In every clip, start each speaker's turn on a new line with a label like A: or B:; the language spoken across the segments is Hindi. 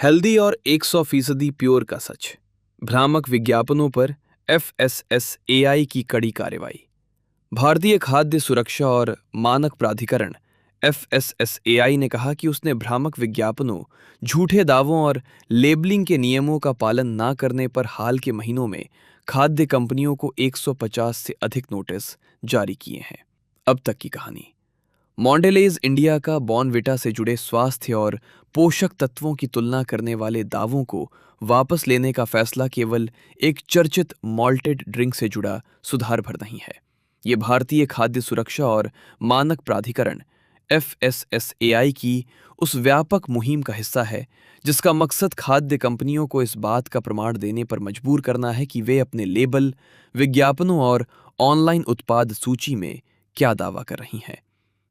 A: हेल्दी और 100% प्योर का सच। भ्रामक विज्ञापनों पर एफएसएसएआई की कड़ी कार्रवाई। भारतीय खाद्य सुरक्षा और मानक प्राधिकरण एफएसएसएआई ने कहा कि उसने भ्रामक विज्ञापनों, झूठे दावों और लेबलिंग के नियमों का पालन न करने पर हाल के महीनों में खाद्य कंपनियों को 150 से अधिक नोटिस जारी किए हैं। अब तक की कहानी। मॉन्डेलेज इंडिया का बॉर्नविटा से जुड़े स्वास्थ्य और पोषक तत्वों की तुलना करने वाले दावों को वापस लेने का फैसला केवल एक चर्चित मॉल्टेड ड्रिंक से जुड़ा सुधार भर नहीं है। ये भारतीय खाद्य सुरक्षा और मानक प्राधिकरण एफएसएसएआई की उस व्यापक मुहिम का हिस्सा है जिसका मकसद खाद्य कंपनियों को इस बात का प्रमाण देने पर मजबूर करना है कि वे अपने लेबल, विज्ञापनों और ऑनलाइन उत्पाद सूची में क्या दावा कर रही हैं।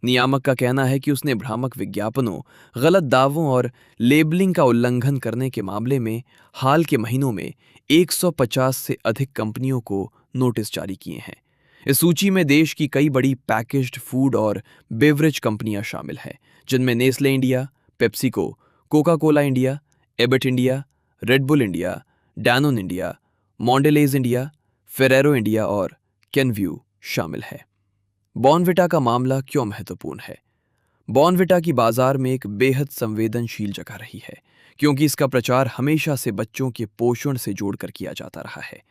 A: नियामक का कहना है कि उसने भ्रामक विज्ञापनों, गलत दावों और लेबलिंग का उल्लंघन करने के मामले में हाल के महीनों में 150 से अधिक कंपनियों को नोटिस जारी किए हैं। इस सूची में देश की कई बड़ी पैकेज्ड फूड और बेवरेज कंपनियां शामिल हैं, जिनमें Nestle India, PepsiCo, Coca Cola India, Abbott India, Red Bull India, Danone India, Mondelez India, Ferrero India और केनव्यू शामिल है। बॉर्नविटा का मामला क्यों महत्वपूर्ण है? बॉर्नविटा की बाजार में एक बेहद संवेदनशील जगह रही है, क्योंकि इसका प्रचार हमेशा से बच्चों के पोषण से जोड़कर किया जाता रहा है।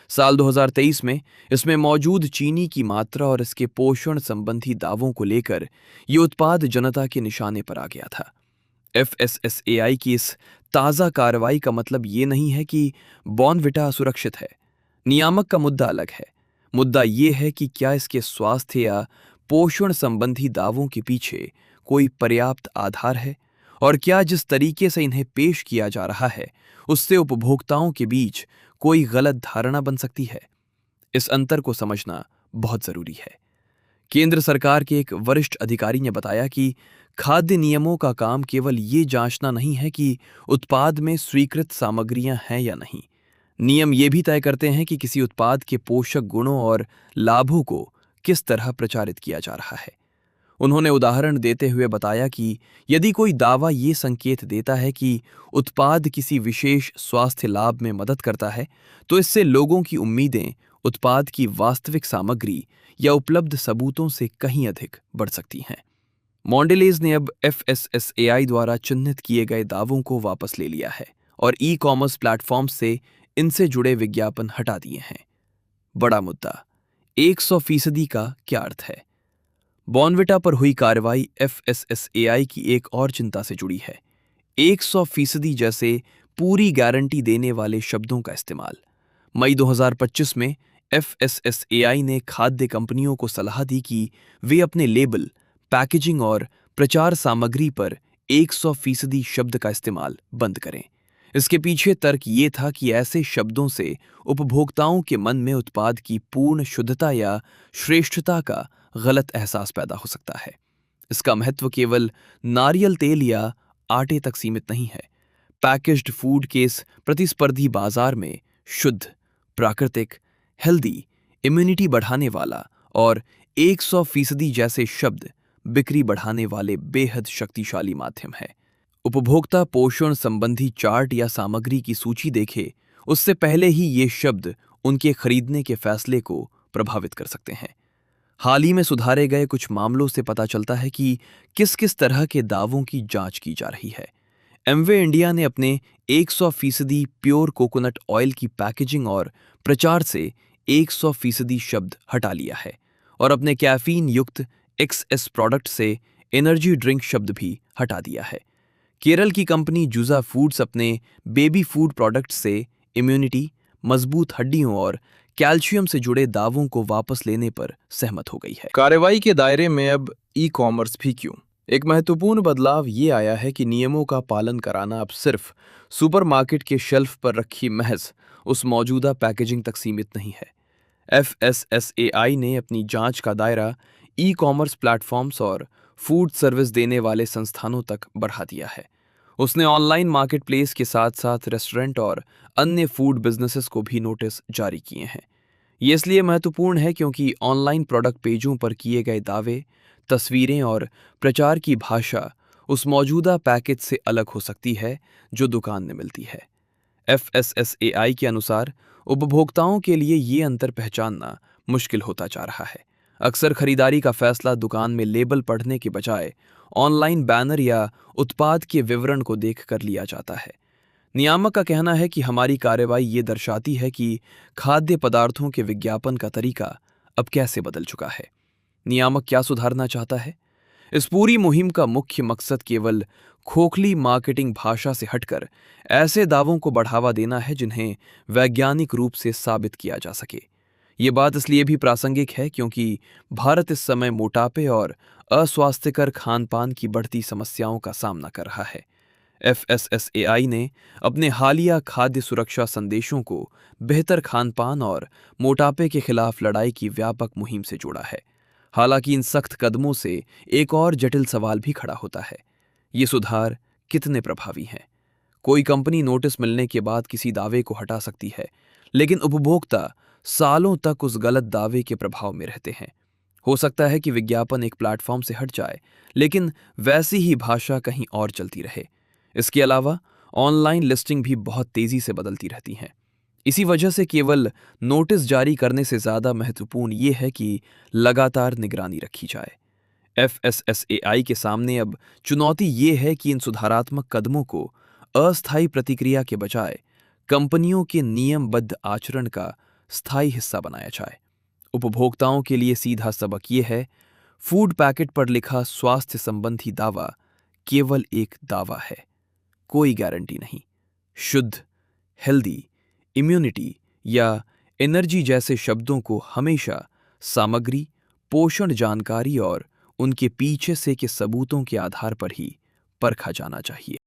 A: साल 2023 में इसमें मौजूद चीनी की मात्रा और इसके पोषण संबंधी दावों को लेकर ये उत्पाद जनता के निशाने पर आ गया था। एफएसएसएआई की इस ताज़ा कार्रवाई का मतलब ये नहीं है कि बॉर्नविटा असुरक्षित है। नियामक का मुद्दा अलग है। मुद्दा ये है कि क्या इसके स्वास्थ्य या पोषण संबंधी दावों के पीछे कोई पर्याप्त आधार है, और क्या जिस तरीके से इन्हें पेश किया जा रहा है उससे उपभोक्ताओं के बीच कोई गलत धारणा बन सकती है। इस अंतर को समझना बहुत जरूरी है। केंद्र सरकार के एक वरिष्ठ अधिकारी ने बताया कि खाद्य नियमों का काम केवल ये जांचना नहीं है कि उत्पाद में स्वीकृत सामग्रियां हैं या नहीं। नियम ये भी तय करते हैं कि किसी उत्पाद के पोषक गुणों और लाभों को किस तरह प्रचारित किया जा रहा है। उन्होंने उदाहरण देते हुए बताया कि यदि कोई दावा ये संकेत देता है कि उत्पाद किसी विशेष स्वास्थ्य लाभ में मदद करता है, तो इससे लोगों की उम्मीदें उत्पाद की वास्तविक सामग्री या उपलब्ध सबूतों से कहीं अधिक बढ़ सकती हैं। मॉन्डेलेज ने अब एफएसएसएआई द्वारा चिन्हित किए गए दावों को वापस ले लिया है और ई-कॉमर्स प्लेटफॉर्म से इनसे जुड़े विज्ञापन हटा दिए हैं। बड़ा मुद्दा, 100% का क्या अर्थ है? बॉर्नविटा पर हुई कार्रवाई एफएसएसएआई की एक और चिंता से जुड़ी है। 100% जैसे पूरी गारंटी देने वाले शब्दों का इस्तेमाल। मई 2025 में एफएसएसएआई ने खाद्य कंपनियों को सलाह दी कि वे अपने लेबल, पैकेजिंग और प्रचार सामग्री पर 100% शब्द का इस्तेमाल बंद करें। इसके पीछे तर्क ये था कि ऐसे शब्दों से उपभोक्ताओं के मन में उत्पाद की पूर्ण शुद्धता या श्रेष्ठता का गलत एहसास पैदा हो सकता है। इसका महत्व केवल नारियल तेल या आटे तक सीमित नहीं है। पैकेज्ड फूड के इस प्रतिस्पर्धी बाजार में शुद्ध, प्राकृतिक, हेल्दी, इम्यूनिटी बढ़ाने वाला और 100% जैसे शब्द बिक्री बढ़ाने वाले बेहद शक्तिशाली माध्यम है। उपभोक्ता पोषण संबंधी चार्ट या सामग्री की सूची देखे उससे पहले ही ये शब्द उनके खरीदने के फैसले को प्रभावित कर सकते हैं। हाल ही में सुधारे गए कुछ मामलों से पता चलता है कि किस किस तरह के दावों की जांच की जा रही है। एमवे इंडिया ने अपने 100% प्योर कोकोनट ऑयल की पैकेजिंग और प्रचार से 100% शब्द हटा लिया है और अपने कैफीन युक्त एक्सएस प्रोडक्ट से एनर्जी ड्रिंक शब्द भी हटा दिया है। केरल की कंपनी जुजा फूड्स अपने बेबी फूड प्रोडक्ट से इम्यूनिटी, मजबूत हड्डियों और कैल्शियम से जुड़े दावों को वापस लेने पर सहमत हो गई है।
B: कार्रवाई के दायरे में अब ई-कॉमर्स भी क्यों? एक महत्वपूर्ण बदलाव ये आया है कि नियमों का पालन कराना अब सिर्फ सुपरमार्केट के शेल्फ पर रखी महज उस मौजूदा पैकेजिंग तक सीमित नहीं है। एफएसएसएआई ने अपनी जांच का दायरा ई-कॉमर्स प्लेटफॉर्म्स और फूड सर्विस देने वाले संस्थानों तक बढ़ा दिया है। उसने ऑनलाइन मार्केटप्लेस के साथ साथ रेस्टोरेंट और अन्य फूड बिजनेसेस को भी नोटिस जारी किए हैं। ये इसलिए महत्वपूर्ण है क्योंकि ऑनलाइन प्रोडक्ट पेजों पर किए गए दावे, तस्वीरें और प्रचार की भाषा
A: उस मौजूदा पैकेज से अलग हो सकती है जो दुकान में मिलती है। FSSAI के अनुसार उपभोक्ताओं के लिए ये अंतर पहचानना मुश्किल होता जा रहा है। अक्सर खरीदारी का फैसला दुकान में लेबल पढ़ने के बजाय ऑनलाइन बैनर या उत्पाद के विवरण को देखकर लिया जाता है। नियामक का कहना है कि हमारी कार्रवाई ये दर्शाती है कि खाद्य पदार्थों के विज्ञापन का तरीका अब कैसे बदल चुका है। नियामक क्या सुधारना चाहता है? इस पूरी मुहिम का मुख्य मकसद केवल खोखली मार्केटिंग भाषा से हटकर ऐसे दावों को बढ़ावा देना है जिन्हें वैज्ञानिक रूप से साबित किया जा सके। ये बात इसलिए भी प्रासंगिक है क्योंकि भारत इस समय मोटापे और अस्वास्थ्यकर खान-पान की बढ़ती समस्याओं का सामना कर रहा है। FSSAI ने अपने हालिया खाद्य सुरक्षा संदेशों को बेहतर खान-पान और मोटापे के खिलाफ लड़ाई की व्यापक मुहिम से जोड़ा है। हालांकि इन सख्त कदमों से एक और जटिल सवाल भी खड़ा होता है। ये सुधार कितने प्रभावी हैं? कोई कंपनी नोटिस मिलने के बाद किसी दावे को हटा सकती है, लेकिन उपभोक्ता सालों तक उस गलत दावे के प्रभाव में रहते हैं। हो सकता है कि विज्ञापन एक प्लेटफॉर्म से हट जाए, लेकिन वैसी ही भाषा कहीं और चलती रहे। इसके अलावा ऑनलाइन लिस्टिंग भी बहुत तेजी से बदलती रहती हैं। इसी वजह से केवल नोटिस जारी करने से ज़्यादा महत्वपूर्ण ये है कि लगातार निगरानी रखी जाए। FSSAI के सामने अब चुनौती ये है कि इन सुधारात्मक कदमों को अस्थायी प्रतिक्रिया के बजाय कंपनियों के नियमबद्ध आचरण का स्थायी हिस्सा बनाया जाए। उपभोक्ताओं के लिए सीधा सबक ये है, फूड पैकेट पर लिखा स्वास्थ्य संबंधी दावा केवल एक दावा है, कोई गारंटी नहीं। शुद्ध, हेल्दी, इम्यूनिटी या एनर्जी जैसे शब्दों को हमेशा सामग्री, पोषण जानकारी और उनके पीछे से के सबूतों के आधार पर ही परखा जाना चाहिए।